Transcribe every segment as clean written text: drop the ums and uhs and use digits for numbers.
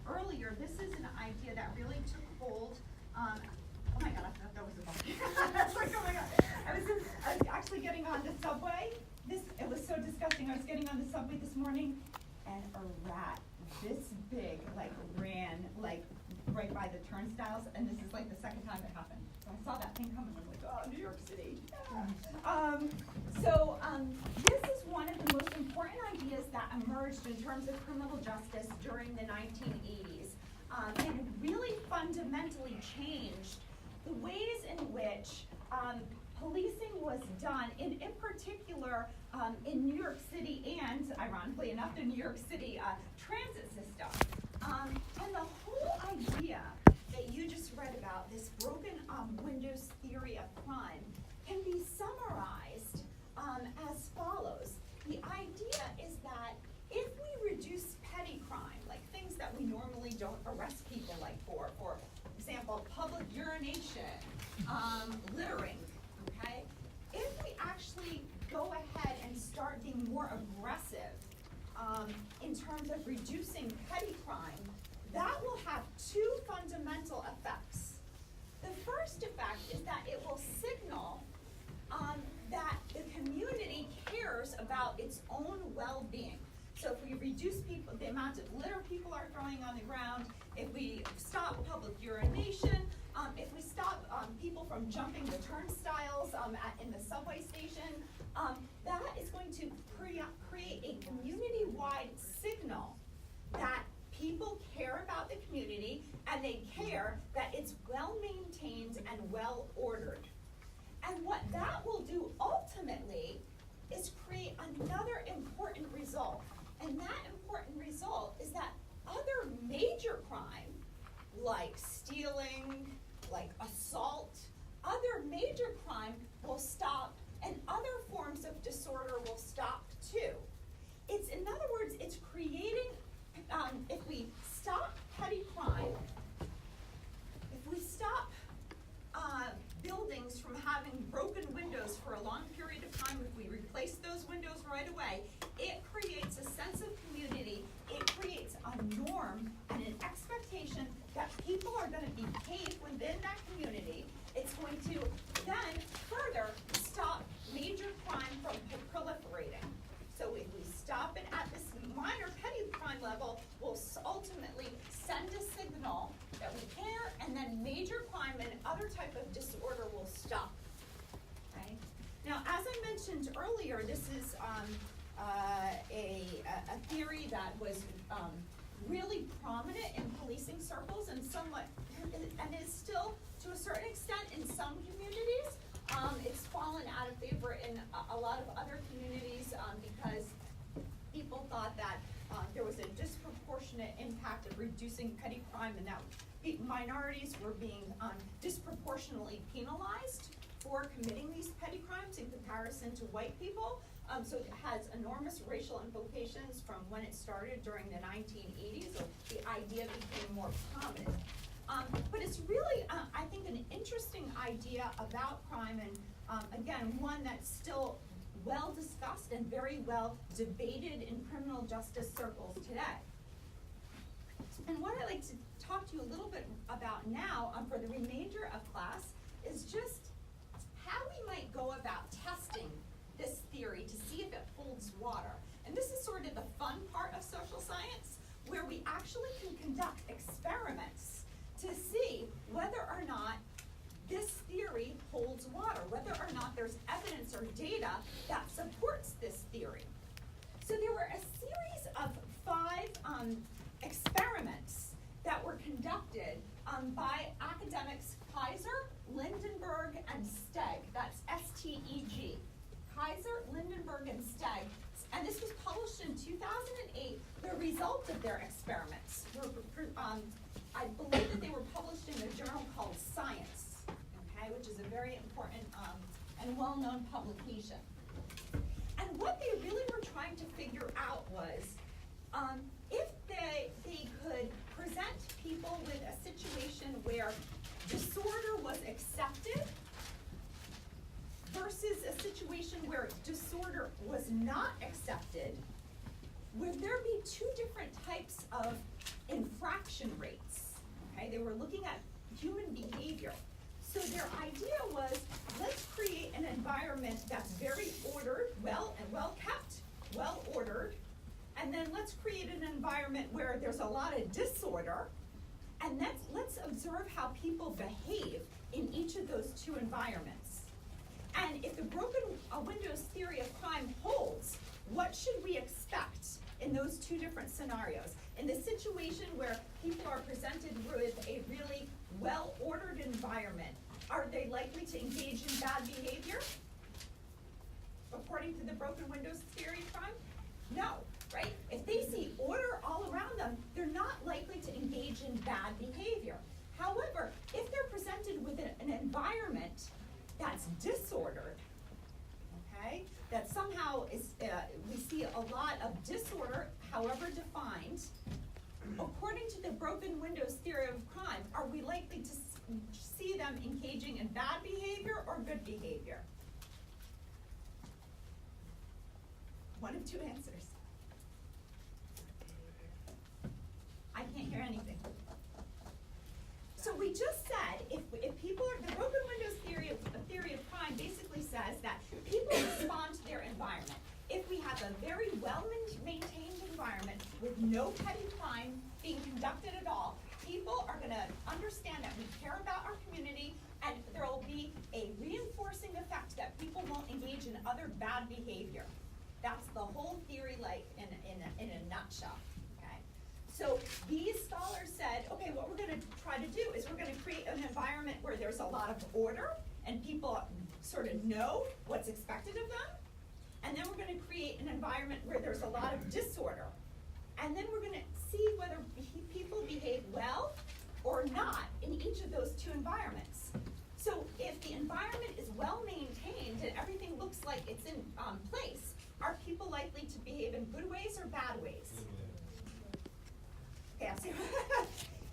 Earlier, this is an idea that really took hold. Oh my God, I thought that was a bump. It's like, oh my God. I was actually getting on the subway. It was so disgusting. I was getting on the subway this morning, and a rat this big ran right by the turnstiles, and this is the second time it happened. So I saw that thing coming. I was like, oh, New York City. Yeah. This is one of the most important ideas that emerged in terms of criminal justice during the 1980s, and really fundamentally changed the ways in which policing was done, in particular in New York City and, ironically enough, the New York City transit system. And the whole idea that you just read about, this broken windows theory of crime, can be summarized as follows. The idea is that if we reduce petty crime, like things that we normally don't arrest people for example, public urination, littering, okay? If we actually go ahead and start being more aggressive in terms of reducing petty crime, that will have two fundamental effects. The first effect is that it will signal that the community cares about its own well-being. So if we reduce the amount of litter people are throwing on the ground, if we stop public urination, if we stop people from jumping the turnstiles in the subway station, that is going to create a community-wide signal that people care about the community and they care that it's well-maintained and well-ordered. And what that will do ultimately is create another important result. And that important result is that other major crime, like stealing, like assault, other major crime will stop, and other forms of disorder will stop too. In other words, it's creating, if we stop petty crime, if we stop buildings from having broken windows for a long period of time, if we replace those windows right away, it creates a sense of community, it creates a norm and an expectation that people are going to behave within that community. It's going to then further stop major crime from proliferating. So if we stop it at this minor petty crime level, we'll ultimately send a signal that we care, and then major crime and other type of disorder will stop. Okay? Now, as I mentioned earlier, this is a theory that was really prominent in policing circles and is still, to a certain extent, in some communities. It's fallen out of favor in a lot of other communities because people thought that there was a disproportionate impact of reducing petty crime, and that minorities were being disproportionately penalized for committing these petty crimes in comparison to white people. So it has enormous racial implications from when it started during the 1980s, so the idea became more prominent. But it's really, I think, an interesting idea about crime, and again, one that's still well discussed and very well debated in criminal justice circles today. And what I'd like to talk to you a little bit about now for the remainder of class is just how we might go about testing this theory to see if it holds water. And this is sort of the fun part of social science, where we actually can conduct experiments to see whether or not this theory holds water, whether or not there's evidence or data that supports this theory. So there were a series of 5 experiments that were conducted by academics Kaiser, Lindenberg, and Steg. That's S-T-E-G. Kaiser, Lindenberg, and Steg. And this was published in 2008. The results of their experiments were, I believe that they were published in a journal called Science, okay, which is a very important and well-known publication. And what they really were trying to figure out was if they could present people with a situation where disorder was accepted versus a situation where disorder was not accepted, would there be two different types of they were looking at human behavior. So their idea was, let's create an environment that's very ordered, well kept, well ordered, and then let's create an environment where there's a lot of disorder, and let's observe how people behave in each of those two environments. And if the broken windows theory of crime holds, what should we expect in those two different scenarios? In the situation where people are presented with a really well-ordered environment, are they likely to engage in bad behavior? According to the broken windows theory of crime? No, right? If they see order all around them, they're not likely to engage in bad behavior. However, if they're presented with an environment that's disordered, okay, that somehow is, we see a lot of disorder, however defined, according to the broken windows theory of crime, are we likely to see them engaging in bad behavior or good behavior? One of two answers. I can't hear anything. So we just said, if people are, the broken windows theory of crime basically says that people respond to their environment. If we have a very well-maintained environment with no petty crime being conducted at all, people are going to understand that we care about our community, and there will be a reinforcing effect that people won't engage in other bad behavior. That's the whole theory, like in a nutshell. So these scholars said, okay, what we're going to try to do is we're going to create an environment where there's a lot of order and people sort of know what's expected of them. And then we're going to create an environment where there's a lot of disorder. And then we're going to see whether people behave well or not in each of those two environments. So if the environment is well maintained and everything looks like it's in place, are people likely to behave in good ways or bad ways? Yeah, so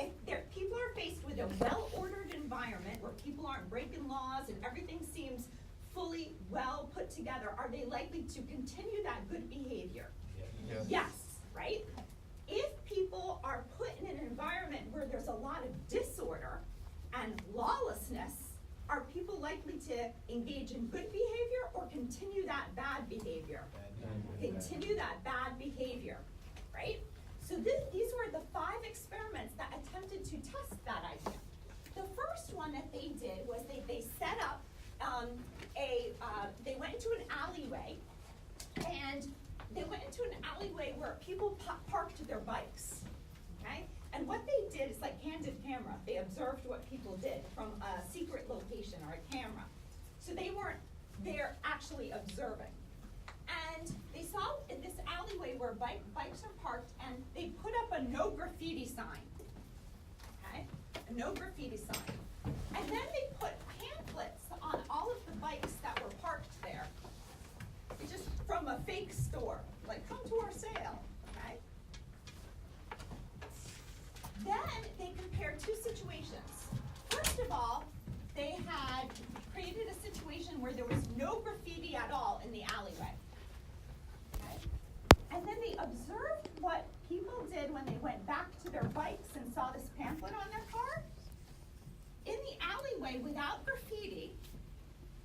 if people are faced with a well-ordered environment where people aren't breaking laws and everything seems fully well put together, are they likely to continue that good behavior? Yeah. Yes, right? If people are put in an environment where there's a lot of disorder and lawlessness, are people likely to engage in good behavior or continue that bad behavior? Continue that bad behavior, right? So these were the 5 experiments that attempted to test that idea. The first one that they did was they set up they went into an alleyway, and they went into an alleyway where people parked their bikes, okay? And what they did is like candid camera. They observed what people did from a secret location or a camera. So they weren't there actually observing. And they saw in this alleyway where bikes are parked, and they put up a no graffiti sign, okay? A no graffiti sign. And then they put pamphlets on all of the bikes that were parked there. It's just from a fake store, like, come to our sale, okay? Then they compared 2 situations. First of all, they had created a situation where there was no graffiti at all in the alleyway. And then they observed what people did when they went back to their bikes and saw this pamphlet on their car. In the alleyway without graffiti,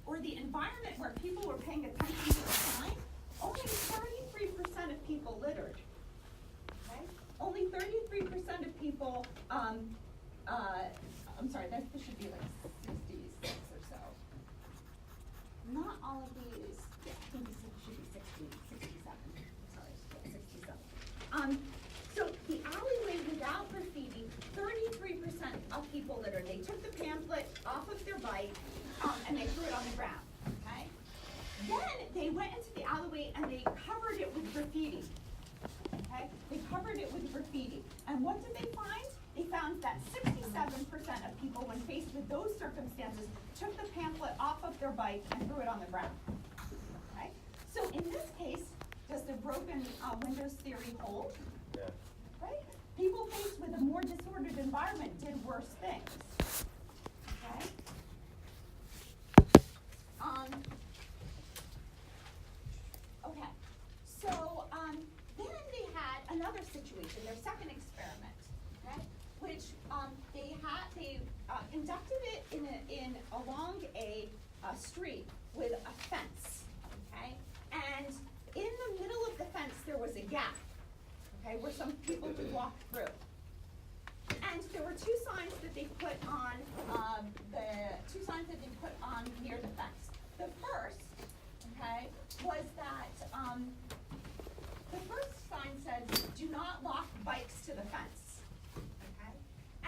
or the environment where people were paying attention to the sign, only 33% of people littered. Okay? Only 33% of people, I'm sorry, this should be like 66 or so. Not all of these, yeah, I think this should be 67. So the alleyway without graffiti, 33% of people littered. They took the pamphlet off of their bike and they threw it on the ground. Okay. Then they went into the alleyway and they covered it with graffiti. Okay. They covered it with graffiti. And what did they find? They found that 67% of people, when faced with those circumstances, took the pamphlet off of their bike and threw it on the ground. Okay. So in this case, does the broken windows theory hold? Yeah. Right? People faced with a more disordered environment did worse things. Okay? Okay. So then they had another situation, their second experiment, okay? Which they had a street with a fence, okay? And in the middle of the fence, there was a gap, okay, where some people could walk through. And there were two signs that they put on, near the fence. The first, okay, was that, the first sign said, do not lock bikes to the fence, okay?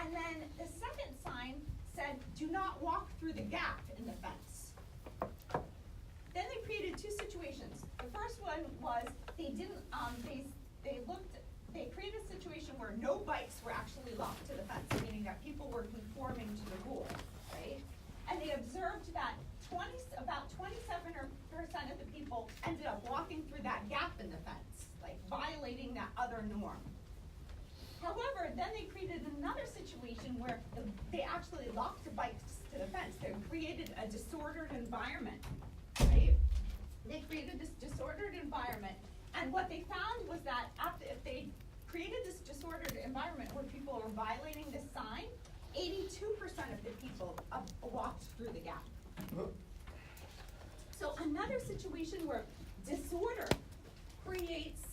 And then the second sign said, do not walk through the gap in the fence. Then they created two situations. The first one was they didn't, they created a situation where no bikes were actually locked to the fence, meaning that people were conforming to the rule, right? And they observed that about 27% of the people ended up walking through that gap in the fence, like violating that other norm. However, then they created another situation where they actually locked the bikes to the fence. They created a disordered environment, right? They created this disordered environment, and what they found was that if they created this disordered environment where people were violating this sign, 82% of the people walked through the gap. So another situation where disorder creates